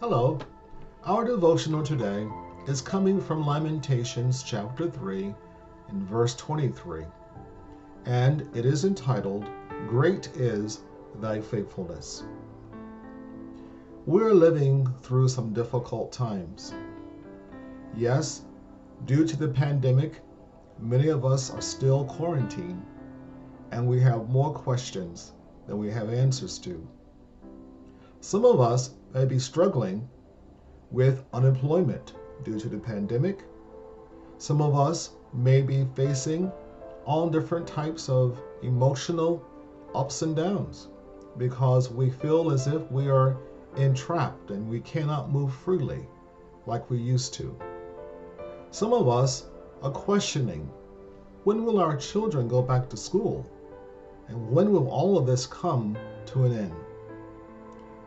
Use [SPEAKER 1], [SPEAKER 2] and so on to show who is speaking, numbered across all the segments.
[SPEAKER 1] Hello. Our devotional today is coming from Lamentations chapter 3 and verse 23, and it is entitled, Great is Thy Faithfulness. We're living through some difficult times. Yes, due to the pandemic, many of us are still quarantined, and we have more questions than we have answers to. Some of us may be struggling with unemployment due to the pandemic. Some of us may be facing all different types of emotional ups and downs because we feel as if we are entrapped and we cannot move freely like we used to. Some of us are questioning, when will our children go back to school? And when will all of this come to an end?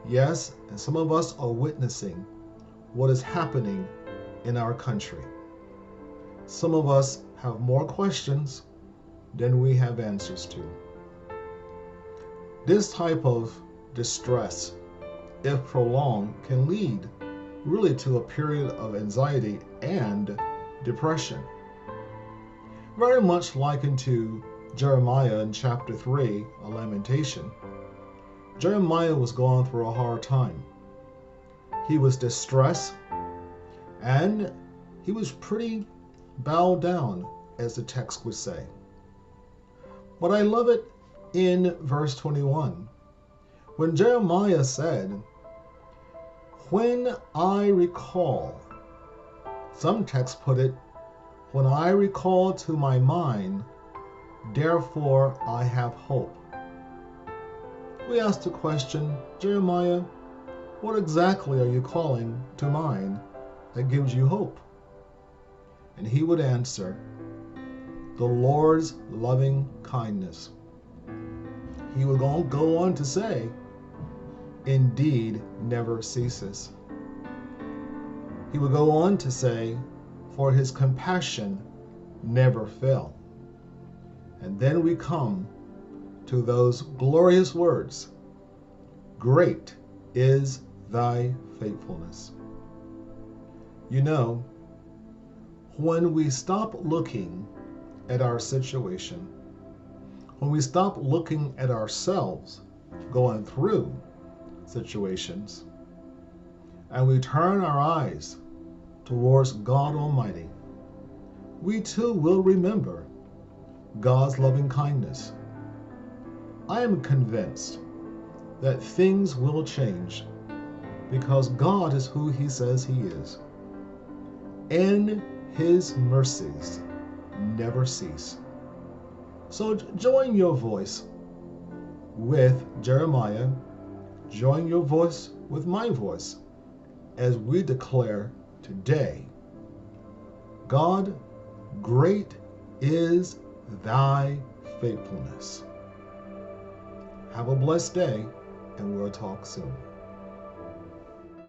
[SPEAKER 1] Yes, and some of us are witnessing what is happening in our country. Some of us have more questions than we have answers to. This type of distress, if prolonged, can lead really to a period of anxiety and depression. Very much likened to Jeremiah in chapter 3 of Lamentation. Jeremiah was going through a hard time. He was distressed and he was pretty bowed down, as the text would say. But I love it in verse 21 when Jeremiah said, when I recall, some texts put it, when I recall to my mind, therefore I have hope. We asked the question, Jeremiah, what exactly are you calling to mind that gives you hope? And he would answer, the Lord's loving kindness. He would go on to say, indeed never ceases. He would go on to say, for his compassion never fail. And then we come to those glorious words, great is thy faithfulness. You know, when we stop looking at our situation, when we stop looking at ourselves going through situations, and we turn our eyes towards God Almighty, we too will remember God's loving kindness. I am convinced that things will change because God is who He says He is. And His mercies never cease. So join your voice with Jeremiah, join your voice with my voice as we declare today, God, great is thy faithfulness. Have a blessed day, and we'll talk soon.